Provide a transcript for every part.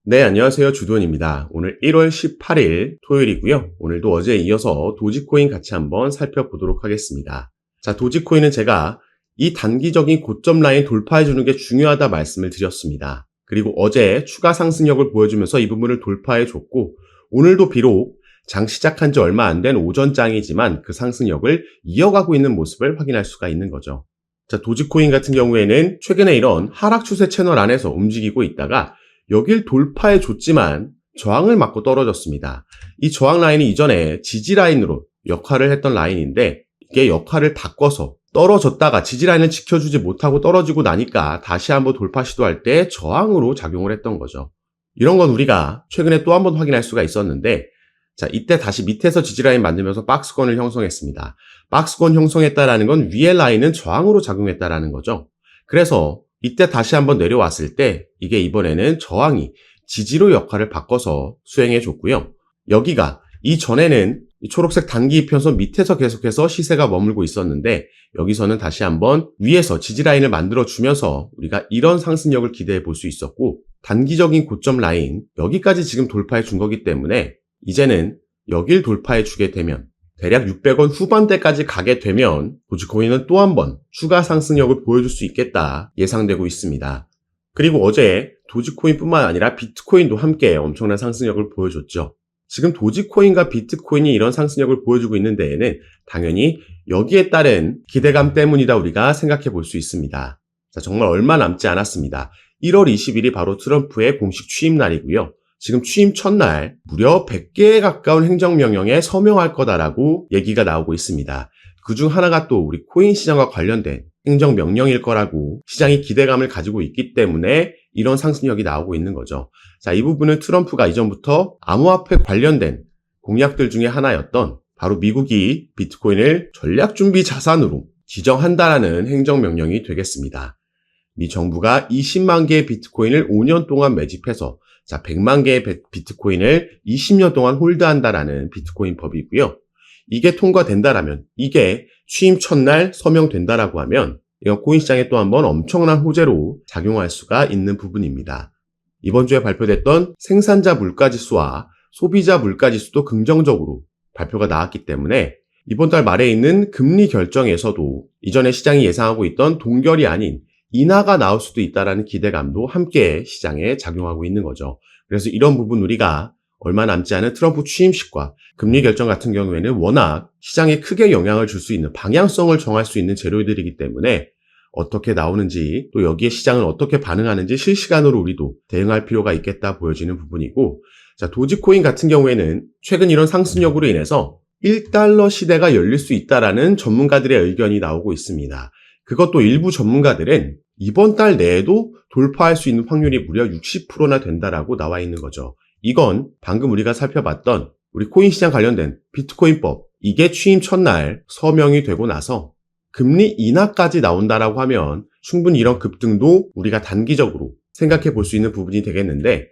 네, 안녕하세요. 주도현입니다. 오늘 1월 18일 토요일이고요. 오늘도 어제에 이어서 도지코인 같이 한번 살펴보도록 하겠습니다. 자, 도지코인은 제가 이 단기적인 고점 라인 돌파해주는 게 중요하다 말씀을 드렸습니다. 그리고 어제 추가 상승력을 보여주면서 이 부분을 돌파해줬고, 오늘도 비록 장 시작한 지 얼마 안 된 오전장이지만 그 상승력을 이어가고 있는 모습을 확인할 수가 있는 거죠. 자, 도지코인 같은 경우에는 최근에 이런 하락 추세 채널 안에서 움직이고 있다가 여길 돌파해 줬지만 저항을 맞고 떨어졌습니다. 이 저항 라인이 이전에 지지 라인으로 역할을 했던 라인인데 이게 역할을 바꿔서 떨어졌다가 지지 라인을 지켜주지 못하고 떨어지고 나니까 다시 한번 돌파 시도할 때 저항으로 작용을 했던 거죠. 이런 건 우리가 최근에 또 한 번 확인할 수가 있었는데, 자, 이때 다시 밑에서 지지 라인 만들면서 박스권을 형성했습니다. 박스권 형성했다라는 건 위에 라인은 저항으로 작용했다라는 거죠. 그래서 이때 다시 한번 내려왔을 때 이게 이번에는 저항이 지지로 역할을 바꿔서 수행해 줬고요. 여기가 이전에는 이 초록색 단기 이평선 밑에서 계속해서 시세가 머물고 있었는데 여기서는 다시 한번 위에서 지지 라인을 만들어 주면서 우리가 이런 상승력을 기대해 볼 수 있었고, 단기적인 고점 라인 여기까지 지금 돌파해 준 거기 때문에 이제는 여길 돌파해 주게 되면 대략 600원 후반대까지 가게 되면 도지코인은 또 한 번 추가 상승력을 보여줄 수 있겠다 예상되고 있습니다. 그리고 어제 도지코인뿐만 아니라 비트코인도 함께 엄청난 상승력을 보여줬죠. 지금 도지코인과 비트코인이 이런 상승력을 보여주고 있는 데에는 당연히 여기에 따른 기대감 때문이다 우리가 생각해 볼 수 있습니다. 자, 정말 얼마 남지 않았습니다. 1월 20일이 바로 트럼프의 공식 취임 날이고요. 지금 취임 첫날 무려 100개에 가까운 행정명령에 서명할 거다라고 얘기가 나오고 있습니다. 그중 하나가 또 우리 코인 시장과 관련된 행정명령일 거라고 시장이 기대감을 가지고 있기 때문에 이런 상승력이 나오고 있는 거죠. 자, 이 부분은 트럼프가 이전부터 암호화폐 관련된 공약들 중에 하나였던 바로 미국이 비트코인을 전략준비 자산으로 지정한다라는 행정명령이 되겠습니다. 미 정부가 20만 개의 비트코인을 5년 동안 매집해서 100만 개의 비트코인을 20년 동안 홀드한다라는 비트코인 법이고요. 이게 통과된다라면, 이게 취임 첫날 서명된다라고 하면 이건 코인 시장에 또 한번 엄청난 호재로 작용할 수가 있는 부분입니다. 이번 주에 발표됐던 생산자 물가지수와 소비자 물가지수도 긍정적으로 발표가 나왔기 때문에 이번 달 말에 있는 금리 결정에서도 이전에 시장이 예상하고 있던 동결이 아닌 인하가 나올 수도 있다라는 기대감도 함께 시장에 작용하고 있는 거죠. 그래서 이런 부분 우리가 얼마 남지 않은 트럼프 취임식과 금리 결정 같은 경우에는 워낙 시장에 크게 영향을 줄 수 있는 방향성을 정할 수 있는 재료들이기 때문에 어떻게 나오는지 또 여기에 시장은 어떻게 반응하는지 실시간으로 우리도 대응할 필요가 있겠다 보여지는 부분이고, 자, 도지코인 같은 경우에는 최근 이런 상승력으로 인해서 1달러 시대가 열릴 수 있다라는 전문가들의 의견이 나오고 있습니다. 그것도 일부 전문가들은 이번 달 내에도 돌파할 수 있는 확률이 무려 60%나 된다라고 나와 있는 거죠. 이건 방금 우리가 살펴봤던 우리 코인 시장 관련된 비트코인법, 이게 취임 첫날 서명이 되고 나서 금리 인하까지 나온다라고 하면 충분히 이런 급등도 우리가 단기적으로 생각해 볼 수 있는 부분이 되겠는데,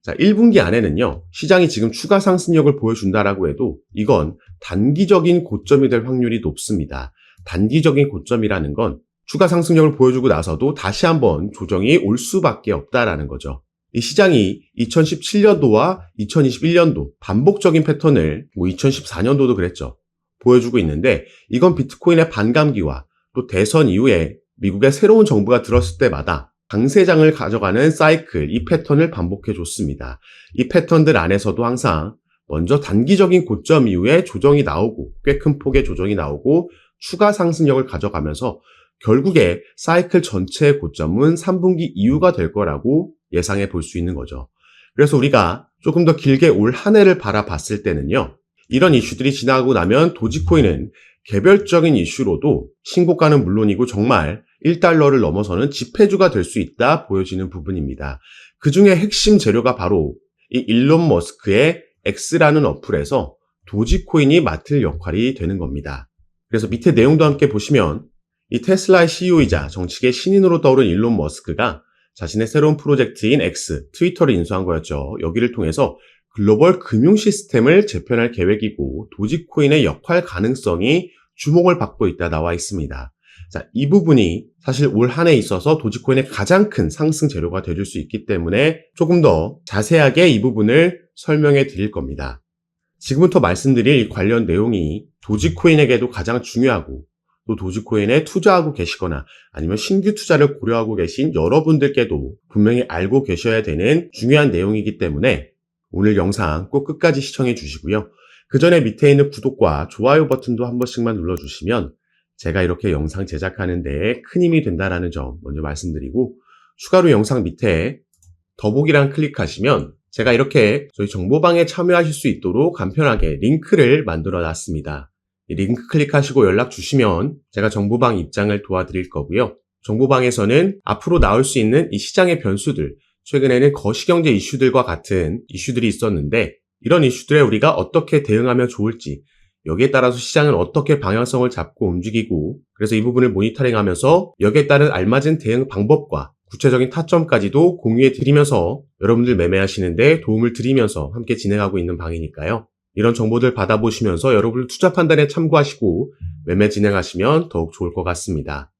자, 1분기 안에는요, 시장이 지금 추가 상승력을 보여준다라고 해도 이건 단기적인 고점이 될 확률이 높습니다. 단기적인 고점이라는 건 추가 상승력을 보여주고 나서도 다시 한번 조정이 올 수밖에 없다라는 거죠. 이 시장이 2017년도와 2021년도 반복적인 패턴을 2014년도도 그랬죠. 보여주고 있는데 이건 비트코인의 반감기와 또 대선 이후에 미국의 새로운 정부가 들었을 때마다 강세장을 가져가는 사이클, 이 패턴을 반복해 줬습니다. 이 패턴들 안에서도 항상 먼저 단기적인 고점 이후에 조정이 나오고 꽤 큰 폭의 조정이 나오고 추가 상승력을 가져가면서 결국에 사이클 전체의 고점은 3분기 이후가 될 거라고 예상해 볼 수 있는 거죠. 그래서 우리가 조금 더 길게 올 한 해를 바라봤을 때는요, 이런 이슈들이 지나고 나면 도지코인은 개별적인 이슈로도 신고가는 물론이고 정말 1달러를 넘어서는 지폐주가 될 수 있다 보여지는 부분입니다. 그 중에 핵심 재료가 바로 이 일론 머스크의 X라는 어플에서 도지코인이 맡을 역할이 되는 겁니다. 그래서 밑에 내용도 함께 보시면 이 테슬라의 CEO이자 정치계 신인으로 떠오른 일론 머스크가 자신의 새로운 프로젝트인 X, 트위터를 인수한 거였죠. 여기를 통해서 글로벌 금융 시스템을 재편할 계획이고 도지코인의 역할 가능성이 주목을 받고 있다 나와 있습니다. 자, 이 부분이 사실 올 한 해 있어서 도지코인의 가장 큰 상승 재료가 되줄 수 있기 때문에 조금 더 자세하게 이 부분을 설명해 드릴 겁니다. 지금부터 말씀드릴 관련 내용이 도지코인에게도 가장 중요하고 또 도지코인에 투자하고 계시거나 아니면 신규 투자를 고려하고 계신 여러분들께도 분명히 알고 계셔야 되는 중요한 내용이기 때문에 오늘 영상 꼭 끝까지 시청해 주시고요. 그 전에 밑에 있는 구독과 좋아요 버튼도 한 번씩만 눌러주시면 제가 이렇게 영상 제작하는 데 큰 힘이 된다는 점 먼저 말씀드리고, 추가로 영상 밑에 더보기란 클릭하시면 제가 이렇게 저희 정보방에 참여하실 수 있도록 간편하게 링크를 만들어 놨습니다. 이 링크 클릭하시고 연락 주시면 제가 정보방 입장을 도와드릴 거고요. 정보방에서는 앞으로 나올 수 있는 이 시장의 변수들, 최근에는 거시경제 이슈들과 같은 이슈들이 있었는데 이런 이슈들에 우리가 어떻게 대응하면 좋을지, 여기에 따라서 시장은 어떻게 방향성을 잡고 움직이고, 그래서 이 부분을 모니터링하면서 여기에 따른 알맞은 대응 방법과 구체적인 타점까지도 공유해 드리면서 여러분들 매매하시는데 도움을 드리면서 함께 진행하고 있는 방이니까요. 이런 정보들 받아보시면서 여러분들 투자 판단에 참고하시고 매매 진행하시면 더욱 좋을 것 같습니다.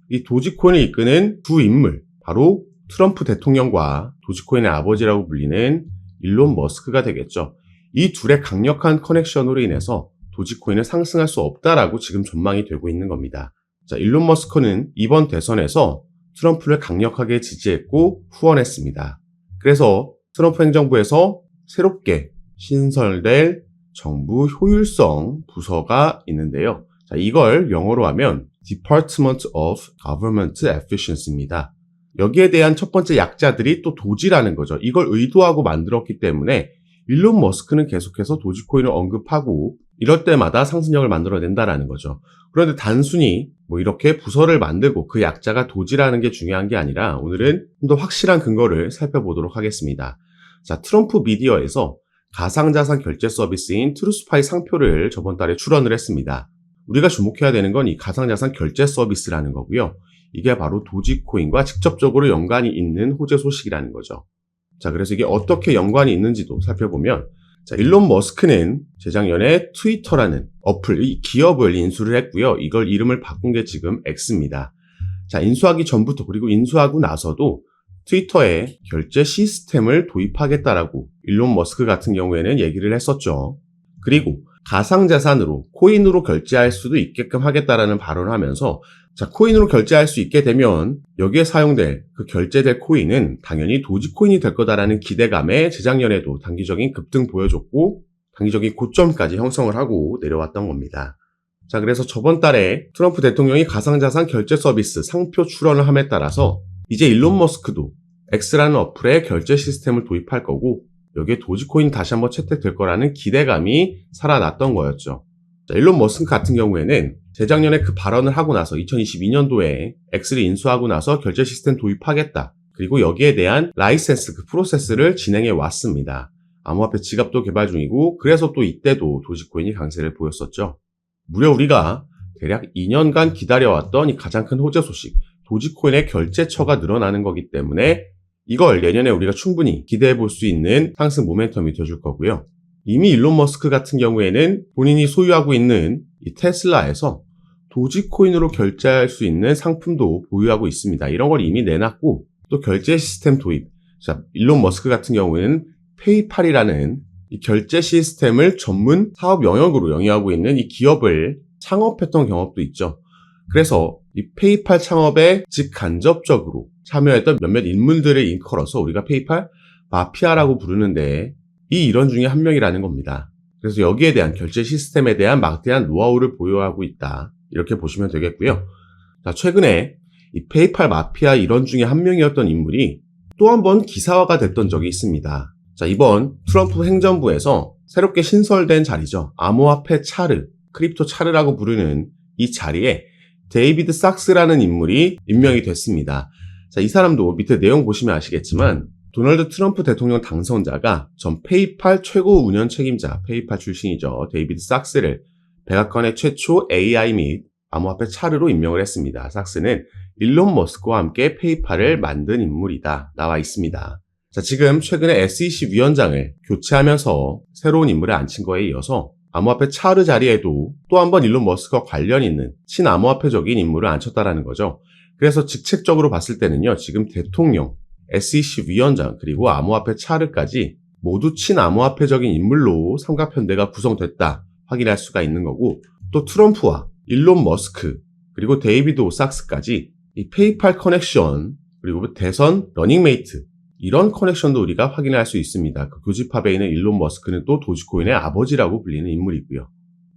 이 도지코인을 이끄는 두 인물, 바로 트럼프 대통령과 도지코인의 아버지라고 불리는 일론 머스크가 되겠죠. 이 둘의 강력한 커넥션으로 인해서 도지코인은 상승할 수 없다라고 지금 전망이 되고 있는 겁니다. 자, 일론 머스크는 이번 대선에서 트럼프를 강력하게 지지했고 후원했습니다. 그래서 트럼프 행정부에서 새롭게 신설될 정부 효율성 부서가 있는데요. 자, 이걸 영어로 하면 Department of Government Efficiency입니다. 여기에 대한 첫 번째 약자들이 또 도지라는 거죠. 이걸 의도하고 만들었기 때문에 일론 머스크는 계속해서 도지코인을 언급하고 이럴 때마다 상승력을 만들어낸다라는 거죠. 그런데 단순히 이렇게 부서를 만들고 그 약자가 도지라는 게 중요한 게 아니라 오늘은 좀 더 확실한 근거를 살펴보도록 하겠습니다. 자, 트럼프 미디어에서 가상자산 결제 서비스인 트루스파이 상표를 저번 달에 출원을 했습니다. 우리가 주목해야 되는 건 이 가상자산 결제 서비스라는 거고요. 이게 바로 도지코인과 직접적으로 연관이 있는 호재 소식이라는 거죠. 자, 그래서 이게 어떻게 연관이 있는지도 살펴보면, 자, 일론 머스크는 재작년에 트위터라는 어플, 이 기업을 인수를 했고요. 이걸 이름을 바꾼 게 지금 X입니다. 자, 인수하기 전부터 그리고 인수하고 나서도 트위터에 결제 시스템을 도입하겠다라고 일론 머스크 같은 경우에는 얘기를 했었죠. 그리고 가상자산으로, 코인으로 결제할 수도 있게끔 하겠다라는 발언을 하면서, 자, 코인으로 결제할 수 있게 되면 여기에 사용될 그 결제될 코인은 당연히 도지코인이 될 거다라는 기대감에 재작년에도 단기적인 급등 보여줬고 단기적인 고점까지 형성을 하고 내려왔던 겁니다. 자, 그래서 저번 달에 트럼프 대통령이 가상자산 결제 서비스 상표 출원을 함에 따라서 이제 일론 머스크도 X라는 어플에 결제 시스템을 도입할 거고 여기에 도지코인 다시 한번 채택될 거라는 기대감이 살아났던 거였죠. 자, 일론 머스크 같은 경우에는 재작년에 그 발언을 하고 나서 2022년도에 X를 인수하고 나서 결제 시스템 도입하겠다. 그리고 여기에 대한 라이센스, 그 프로세스를 진행해 왔습니다. 암호화폐 지갑도 개발 중이고 그래서 또 이때도 도지코인이 강세를 보였었죠. 무려 우리가 대략 2년간 기다려왔던 이 가장 큰 호재 소식, 도지코인의 결제처가 늘어나는 거기 때문에 이걸 내년에 우리가 충분히 기대해 볼 수 있는 상승 모멘텀이 되어줄 거고요. 이미 일론 머스크 같은 경우에는 본인이 소유하고 있는 이 테슬라에서 도지코인으로 결제할 수 있는 상품도 보유하고 있습니다. 이런 걸 이미 내놨고 또 결제 시스템 도입. 자, 일론 머스크 같은 경우에는 페이팔이라는 이 결제 시스템을 전문 사업 영역으로 영위하고 있는 이 기업을 창업했던 경험도 있죠. 그래서 이 페이팔 창업에 직간접적으로 참여했던 몇몇 인물들을 일컬어서 우리가 페이팔 마피아라고 부르는데 이 일원 중에 한 명이라는 겁니다. 그래서 여기에 대한 결제 시스템에 대한 막대한 노하우를 보유하고 있다. 이렇게 보시면 되겠고요. 자, 최근에 이 페이팔 마피아 일원 중에 한 명이었던 인물이 또 한 번 기사화가 됐던 적이 있습니다. 자, 이번 트럼프 행정부에서 새롭게 신설된 자리죠. 암호화폐 차르, 크립토 차르라고 부르는 이 자리에 데이비드 sak스라는 인물이 임명이 됐습니다. 자, 이 사람도 밑에 내용 보시면 아시겠지만 도널드 트럼프 대통령 당선자가 전 페이팔 최고 운영 책임자, 페이팔 출신이죠. 데이비드 sak스를 백악관의 최초 AI 및 암호화폐 차르로 임명을 했습니다. sak스는 일론 머스크와 함께 페이팔을 만든 인물이다. 나와 있습니다. 자, 지금 최근에 SEC 위원장을 교체하면서 새로운 인물을 앉힌 거에 이어서 암호화폐 차르 자리에도 또 한 번 일론 머스크와 관련 있는 친암호화폐적인 인물을 앉혔다라는 거죠. 그래서 직책적으로 봤을 때는요, 지금 대통령, SEC 위원장, 그리고 암호화폐 차르까지 모두 친암호화폐적인 인물로 삼각편대가 구성됐다 확인할 수가 있는 거고, 또 트럼프와 일론 머스크, 그리고 데이비드 오삭스까지 이 페이팔 커넥션, 그리고 대선 러닝메이트, 이런 커넥션도 우리가 확인할 수 있습니다. 그 교집합에 있는 일론 머스크는 또 도지코인의 아버지라고 불리는 인물이고요.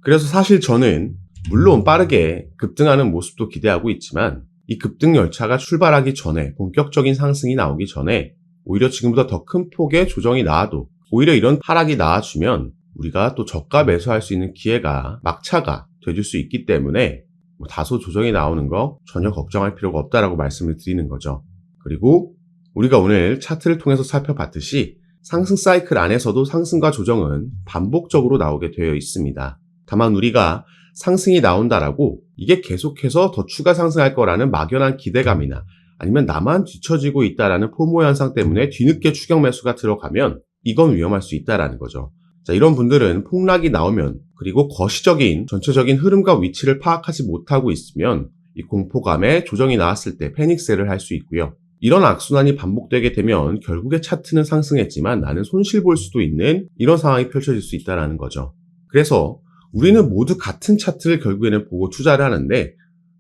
그래서 사실 저는 물론 빠르게 급등하는 모습도 기대하고 있지만 이 급등 열차가 출발하기 전에, 본격적인 상승이 나오기 전에 오히려 지금보다 더 큰 폭의 조정이 나와도 오히려 이런 하락이 나와주면 우리가 또 저가 매수할 수 있는 기회가, 막차가 돼줄 수 있기 때문에 다소 조정이 나오는 거 전혀 걱정할 필요가 없다라고 말씀을 드리는 거죠. 그리고 우리가 오늘 차트를 통해서 살펴봤듯이 상승 사이클 안에서도 상승과 조정은 반복적으로 나오게 되어 있습니다. 다만 우리가 상승이 나온다라고 이게 계속해서 더 추가 상승할 거라는 막연한 기대감이나 아니면 나만 뒤처지고 있다라는 포모 현상 때문에 뒤늦게 추격 매수가 들어가면 이건 위험할 수 있다라는 거죠. 자, 이런 분들은 폭락이 나오면, 그리고 거시적인 전체적인 흐름과 위치를 파악하지 못하고 있으면 이 공포감에 조정이 나왔을 때 패닉셀을 할 수 있고요. 이런 악순환이 반복되게 되면 결국에 차트는 상승했지만 나는 손실 볼 수도 있는 이런 상황이 펼쳐질 수 있다는 거죠. 그래서 우리는 모두 같은 차트를 결국에는 보고 투자를 하는데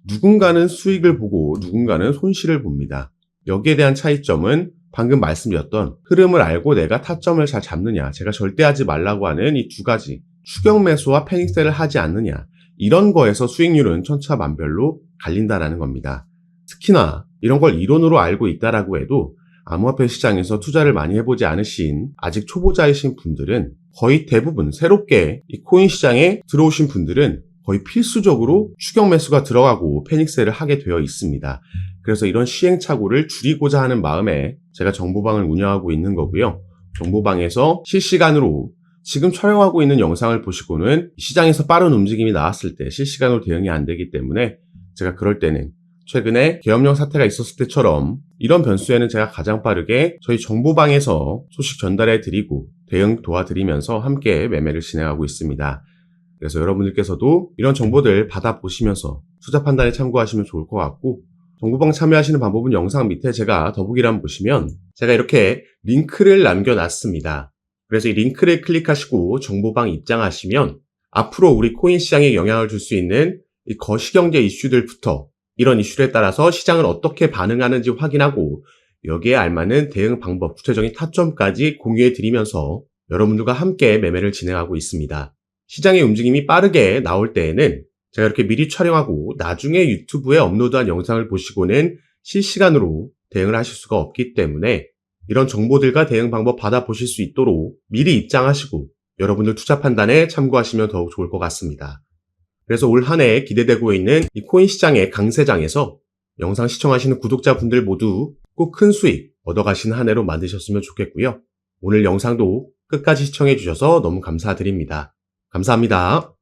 누군가는 수익을 보고 누군가는 손실을 봅니다. 여기에 대한 차이점은 방금 말씀드렸던 흐름을 알고 내가 타점을 잘 잡느냐, 제가 절대 하지 말라고 하는 이 두 가지, 추격 매수와 패닉셀을 하지 않느냐, 이런 거에서 수익률은 천차만별로 갈린다라는 겁니다. 특히나 이런 걸 이론으로 알고 있다라고 해도 암호화폐 시장에서 투자를 많이 해보지 않으신 아직 초보자이신 분들은, 거의 대부분 새롭게 이 코인 시장에 들어오신 분들은 거의 필수적으로 추격 매수가 들어가고 패닉셀을 하게 되어 있습니다. 그래서 이런 시행착오를 줄이고자 하는 마음에 제가 정보방을 운영하고 있는 거고요. 정보방에서 실시간으로 지금 촬영하고 있는 영상을 보시고는 시장에서 빠른 움직임이 나왔을 때 실시간으로 대응이 안 되기 때문에 제가 그럴 때는 최근에 계엄령 사태가 있었을 때처럼 이런 변수에는 제가 가장 빠르게 저희 정보방에서 소식 전달해 드리고 대응 도와드리면서 함께 매매를 진행하고 있습니다. 그래서 여러분들께서도 이런 정보들 받아보시면서 투자 판단에 참고하시면 좋을 것 같고, 정보방 참여하시는 방법은 영상 밑에 제가 더보기란 보시면 제가 이렇게 링크를 남겨놨습니다. 그래서 이 링크를 클릭하시고 정보방 입장하시면 앞으로 우리 코인 시장에 영향을 줄 수 있는 이 거시경제 이슈들부터 이런 이슈에 따라서 시장을 어떻게 반응하는지 확인하고 여기에 알맞는 대응 방법, 구체적인 타점까지 공유해 드리면서 여러분들과 함께 매매를 진행하고 있습니다. 시장의 움직임이 빠르게 나올 때에는 제가 이렇게 미리 촬영하고 나중에 유튜브에 업로드한 영상을 보시고는 실시간으로 대응을 하실 수가 없기 때문에 이런 정보들과 대응 방법 받아보실 수 있도록 미리 입장하시고 여러분들 투자 판단에 참고하시면 더욱 좋을 것 같습니다. 그래서 올 한 해 기대되고 있는 이 코인 시장의 강세장에서 영상 시청하시는 구독자분들 모두 꼭 큰 수익 얻어가시는 한 해로 만드셨으면 좋겠고요. 오늘 영상도 끝까지 시청해 주셔서 너무 감사드립니다. 감사합니다.